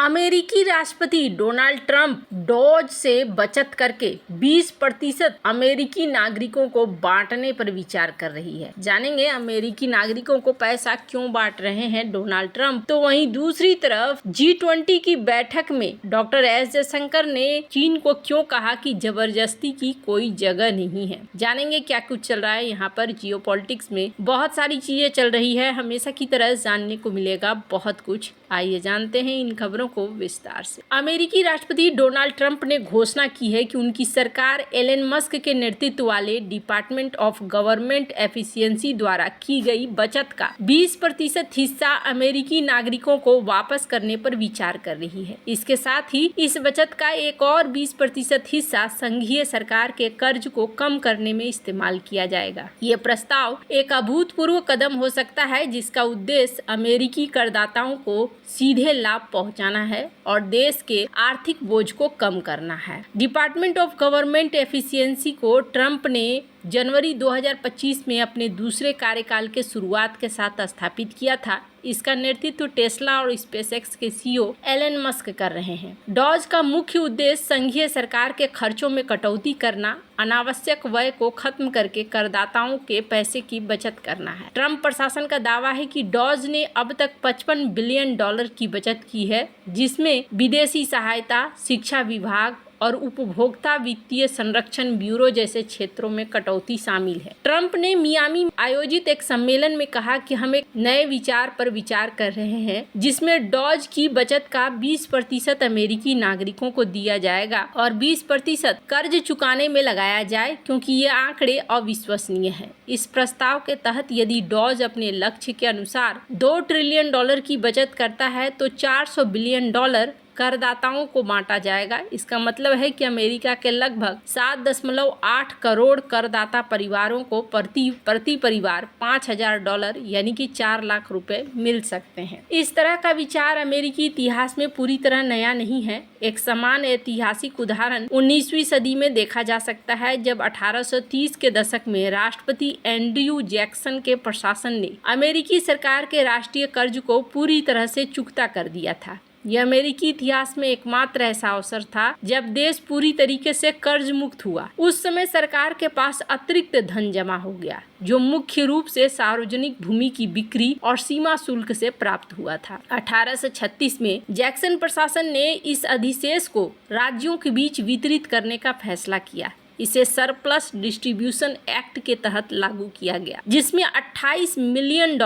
अमेरिकी राष्ट्रपति Donald Trump Dodge से बचत करके 20% अमेरिकी नागरिकों को बांटने पर विचार कर रही है। जानेंगे अमेरिकी नागरिकों को पैसा क्यों बांट रहे हैं डोनाल्ड ट्रंप। तो वहीं दूसरी तरफ G20 की बैठक में डॉक्टर एस जयशंकर ने चीन को क्यों कहा कि जबरदस्ती की कोई जगह नहीं है। जानेंगे क्या कुछ चल रहा है यहाँ पर जियोपॉलिटिक्स में। बहुत सारी चीजें चल रही है, हमेशा की तरह जानने को मिलेगा बहुत कुछ। आइए जानते हैं इन खबरों को विस्तार से। अमेरिकी राष्ट्रपति डोनाल्ड ट्रंप ने घोषणा की है कि उनकी सरकार एलन मस्क के नेतृत्व वाले डिपार्टमेंट ऑफ गवर्नमेंट एफिशिएंसी द्वारा की गई बचत का 20% हिस्सा अमेरिकी नागरिकों को वापस करने पर विचार कर रही है। इसके साथ ही इस बचत का एक और 20% हिस्सा संघीय सरकार के कर्ज को कम करने में इस्तेमाल किया जाएगा। ये प्रस्ताव एक अभूतपूर्व कदम हो सकता है जिसका उद्देश्य अमेरिकी करदाताओं को सीधे लाभ पहुंचाना है और देश के आर्थिक बोझ को कम करना है। डिपार्टमेंट ऑफ गवर्नमेंट एफिशिएंसी को ट्रंप ने जनवरी 2025 में अपने दूसरे कार्यकाल के शुरुआत के साथ स्थापित किया था। इसका नेतृत्व टेस्ला और स्पेसएक्स के सीईओ एलन मस्क कर रहे हैं। डॉज का मुख्य उद्देश्य संघीय सरकार के खर्चों में कटौती करना, अनावश्यक व्यय को खत्म करके करदाताओं के पैसे की बचत करना है। ट्रंप प्रशासन का दावा है कि डॉज ने अब तक $55 बिलियन की बचत की है, जिसमें विदेशी सहायता, शिक्षा विभाग और उपभोक्ता वित्तीय संरक्षण ब्यूरो जैसे क्षेत्रों में कटौती शामिल है। ट्रंप ने मियामी आयोजित एक सम्मेलन में कहा कि हम एक नए विचार पर विचार कर रहे हैं जिसमें डॉज की बचत का 20% अमेरिकी नागरिकों को दिया जाएगा और 20% कर्ज चुकाने में लगाया जाए, क्योंकि ये आंकड़े अविश्वसनीय हैं। इस प्रस्ताव के तहत यदि डॉज अपने लक्ष्य के अनुसार $2 ट्रिलियन की बचत करता है तो $400 बिलियन करदाताओं को बांटा जाएगा। इसका मतलब है कि अमेरिका के लगभग 7.8 करोड़ करदाता परिवारों को प्रति परिवार $5,000 यानी कि 4 लाख रुपए मिल सकते हैं। इस तरह का विचार अमेरिकी इतिहास में पूरी तरह नया नहीं है। एक समान ऐतिहासिक उदाहरण 19वीं सदी में देखा जा सकता है, जब 1830 के दशक में राष्ट्रपति एंड्रयू जैक्सन के प्रशासन ने अमेरिकी सरकार के राष्ट्रीय कर्ज को पूरी तरह से चुकता कर दिया था। यह अमेरिकी इतिहास में एकमात्र ऐसा अवसर था जब देश पूरी तरीके से कर्ज मुक्त हुआ। उस समय सरकार के पास अतिरिक्त धन जमा हो गया, जो मुख्य रूप से सार्वजनिक भूमि की बिक्री और सीमा शुल्क से प्राप्त हुआ था। 1836 में जैक्सन प्रशासन ने इस अधिशेष को राज्यों के बीच वितरित करने का फैसला किया। इसे सरप्लस डिस्ट्रीब्यूशन एक्ट के तहत लागू किया गया, जिसमें $28 मिलियन,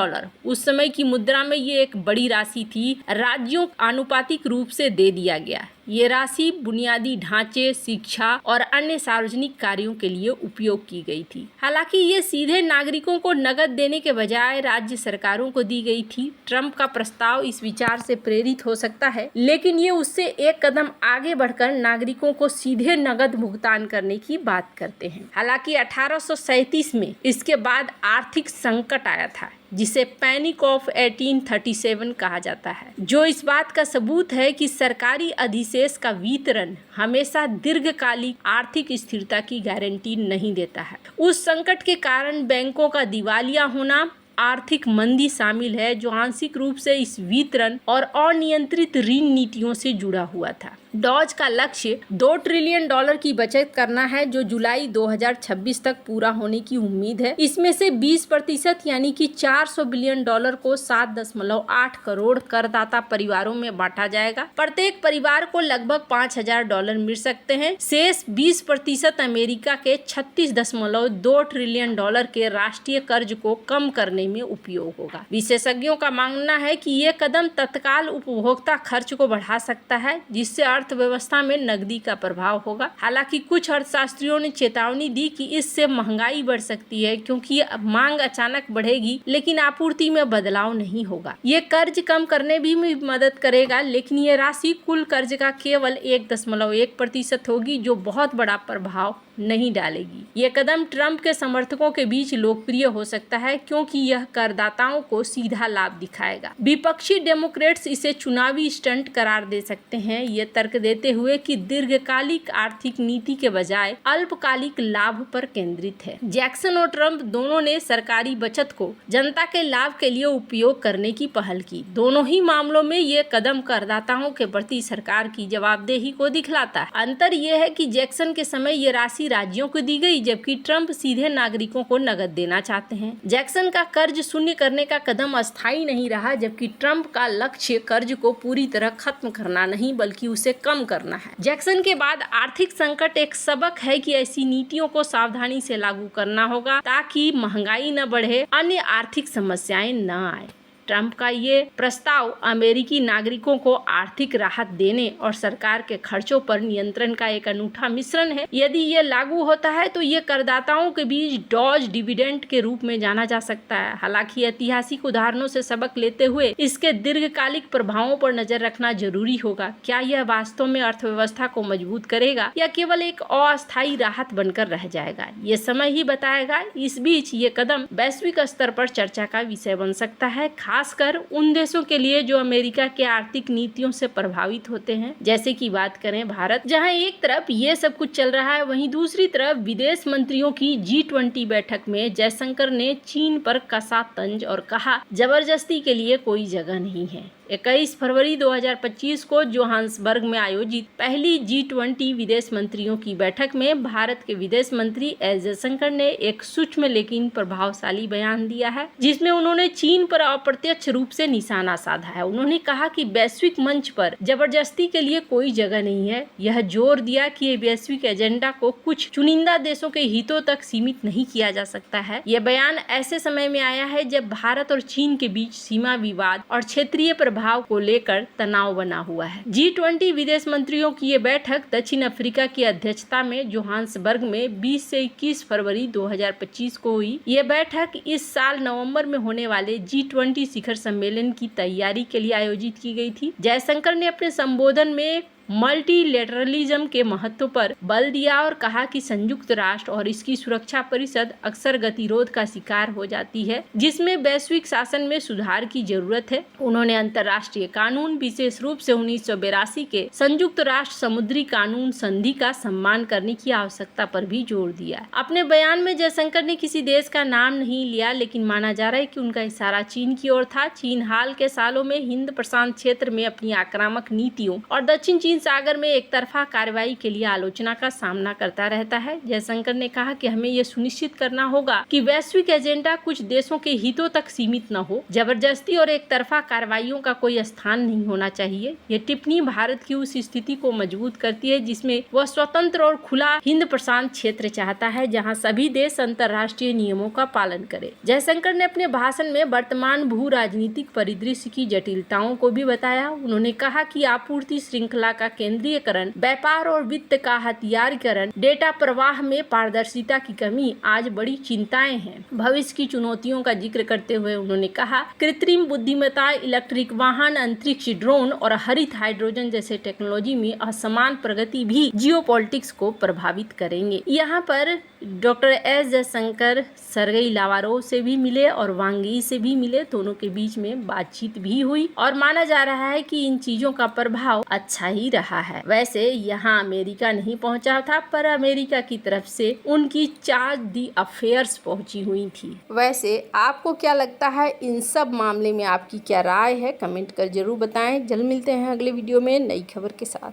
उस समय की मुद्रा में ये एक बड़ी राशि थी, राज्यों आनुपातिक रूप से दे दिया गया। ये राशि बुनियादी ढांचे, शिक्षा और अन्य सार्वजनिक कार्यों के लिए उपयोग की गई थी। हालांकि ये सीधे नागरिकों को नकद देने के बजाय राज्य सरकारों को दी गई थी। ट्रंप का प्रस्ताव इस विचार से प्रेरित हो सकता है, लेकिन ये उससे एक कदम आगे बढ़कर नागरिकों को सीधे नकद भुगतान करने की बात करते हैं। हालांकि 1837 में इसके बाद आर्थिक संकट आया था, जिसे पैनिक ऑफ 1837 कहा जाता है, जो इस बात का सबूत है कि सरकारी अधिशेष का वितरण हमेशा दीर्घकालिक आर्थिक स्थिरता की गारंटी नहीं देता है। उस संकट के कारण बैंकों का दिवालिया होना, आर्थिक मंदी शामिल है, जो आंशिक रूप से इस वितरण और अनियंत्रित ऋण नीतियों से जुड़ा हुआ था। डॉज का लक्ष्य $2 ट्रिलियन की बचत करना है, जो जुलाई 2026 तक पूरा होने की उम्मीद है। इसमें से 20% यानी कि $400 बिलियन को 7.8 करोड़ करदाता परिवारों में बांटा जाएगा। प्रत्येक परिवार को लगभग $5,000 मिल सकते हैं। शेष 20% अमेरिका के $36.2 ट्रिलियन के राष्ट्रीय कर्ज को कम करने में उपयोग होगा। विशेषज्ञों का मानना है कि ये कदम तत्काल उपभोक्ता खर्च को बढ़ा सकता है, जिससे अर्थव्यवस्था में नकदी का प्रभाव होगा। हालांकि कुछ अर्थशास्त्रियों ने चेतावनी दी कि इससे महंगाई बढ़ सकती है, क्योंकि मांग अचानक बढ़ेगी लेकिन आपूर्ति में बदलाव नहीं होगा। ये कर्ज कम करने भी मदद करेगा, लेकिन ये राशि कुल कर्ज का केवल 1.1% होगी, जो बहुत बड़ा प्रभाव नहीं डालेगी। ये कदम ट्रंप के समर्थकों के बीच लोकप्रिय हो सकता है क्योंकि यह करदाताओं को सीधा लाभ दिखाएगा। विपक्षी डेमोक्रेट्स इसे चुनावी स्टंट करार दे सकते हैं, ये तर्क देते हुए कि दीर्घकालिक आर्थिक नीति के बजाय अल्पकालिक लाभ पर केंद्रित है। जैक्सन और ट्रंप दोनों ने सरकारी बचत को जनता के लाभ के लिए उपयोग करने की पहल की। दोनों ही मामलों में ये कदम करदाताओं के प्रति सरकार की जवाबदेही को दिखलाता है। अंतर यह है कि जैक्सन के समय ये राशि राज्यों को दी गई, जबकि ट्रंप सीधे नागरिकों को नकद देना चाहते हैं। जैक्सन का कर्ज शून्य करने का कदम अस्थायी नहीं रहा, जबकि ट्रंप का लक्ष्य कर्ज को पूरी तरह खत्म करना नहीं बल्कि उसे कम करना है। जैक्सन के बाद आर्थिक संकट एक सबक है कि ऐसी नीतियों को सावधानी से लागू करना होगा ताकि महंगाई न बढ़े, अन्य आर्थिक समस्याएं न आए। ट्रंप का ये प्रस्ताव अमेरिकी नागरिकों को आर्थिक राहत देने और सरकार के खर्चों पर नियंत्रण का एक अनूठा मिश्रण है। यदि ये लागू होता है तो ये करदाताओं के बीच डॉज डिविडेंड के रूप में जाना जा सकता है। हालांकि ऐतिहासिक उदाहरणों से सबक लेते हुए इसके दीर्घकालिक प्रभावों पर नजर रखना जरूरी होगा। क्या यह वास्तव में अर्थव्यवस्था को मजबूत करेगा या केवल एक अस्थायी राहत बनकर रह जाएगा, ये समय ही बताएगा। इस बीच ये कदम वैश्विक स्तर पर चर्चा का विषय बन सकता है, खासकर उन देशों के लिए जो अमेरिका के आर्थिक नीतियों से प्रभावित होते हैं। जैसे कि बात करें भारत, जहां एक तरफ ये सब कुछ चल रहा है, वहीं दूसरी तरफ विदेश मंत्रियों की G20 बैठक में जयशंकर ने चीन पर कसा तंज और कहा जबरदस्ती के लिए कोई जगह नहीं है। 21 फरवरी 2025 को जोहान्सबर्ग में आयोजित पहली G20 विदेश मंत्रियों की बैठक में भारत के विदेश मंत्री एस जयशंकर ने एक सूक्ष्म लेकिन प्रभावशाली बयान दिया है, जिसमें उन्होंने चीन पर अप्रत्यक्ष रूप से निशाना साधा है। उन्होंने कहा कि वैश्विक मंच पर जबरदस्ती के लिए कोई जगह नहीं है। यह जोर दिया कि ये वैश्विक एजेंडा को कुछ चुनिंदा देशों के हितों तक सीमित नहीं किया जा सकता है। यह बयान ऐसे समय में आया है जब भारत और चीन के बीच सीमा विवाद और क्षेत्रीय प्रभाव को लेकर तनाव बना हुआ है। G20 विदेश मंत्रियों की ये बैठक दक्षिण अफ्रीका की अध्यक्षता में जोहान्सबर्ग में 20 से 21 फरवरी 2025 को हुई। ये बैठक इस साल नवंबर में होने वाले G20 शिखर सम्मेलन की तैयारी के लिए आयोजित की गई थी। जयशंकर ने अपने संबोधन में मल्टीलेटरलिज्म के महत्व पर बल दिया और कहा कि संयुक्त राष्ट्र और इसकी सुरक्षा परिषद अक्सर गतिरोध का शिकार हो जाती है, जिसमें वैश्विक शासन में सुधार की जरूरत है। उन्होंने अंतर्राष्ट्रीय कानून, विशेष रूप से 1982 के संयुक्त राष्ट्र समुद्री कानून संधि का सम्मान करने की आवश्यकता पर भी जोर दिया। अपने बयान में जयशंकर ने किसी देश का नाम नहीं लिया, लेकिन माना जा रहा है कि उनका इशारा चीन की ओर था। चीन हाल के सालों में हिंद प्रशांत क्षेत्र में अपनी आक्रामक नीतियों और दक्षिण चीन सागर में एक तरफा कार्रवाई के लिए आलोचना का सामना करता रहता है। जयशंकर ने कहा कि हमें यह सुनिश्चित करना होगा कि वैश्विक एजेंडा कुछ देशों के हितों तक सीमित न हो। जबरदस्ती और एक तरफा कार्रवाइयों का कोई स्थान नहीं होना चाहिए। ये टिप्पणी भारत की उस स्थिति को मजबूत करती है जिसमें वह स्वतंत्र और खुला हिंद प्रशांत क्षेत्र चाहता है, जहाँ सभी देश अंतर्राष्ट्रीय नियमों का पालन करे। जयशंकर ने अपने भाषण में वर्तमान भू राजनीतिक परिदृश्य की जटिलताओं को भी बताया। उन्होंने कहा कि आपूर्ति श्रृंखला का केंद्रीयकरण, व्यापार और वित्त का हथियारीकरण, डेटा प्रवाह में पारदर्शिता की कमी आज बड़ी चिंताएं हैं। भविष्य की चुनौतियों का जिक्र करते हुए उन्होंने कहा, कृत्रिम बुद्धिमत्ता, इलेक्ट्रिक वाहन, अंतरिक्ष ड्रोन और हरित हाइड्रोजन जैसे टेक्नोलॉजी में असमान प्रगति भी जियोपॉलिटिक्स को प्रभावित करेंगे। यहाँ पर डॉक्टर एस जयशंकर सर्गेई लावारोव से भी मिले और वांग यी से भी मिले। दोनों के बीच में बातचीत भी हुई और माना जा रहा है कि इन चीजों का प्रभाव अच्छा ही रहा है। वैसे यहाँ अमेरिका नहीं पहुंचा था, पर अमेरिका की तरफ से उनकी चार्ज दी अफेयर्स पहुंची हुई थी। वैसे आपको क्या लगता है, इन सब मामले में आपकी क्या राय है? कमेंट कर जरूर बताएं। जल्द मिलते हैं अगले वीडियो में नई खबर के साथ।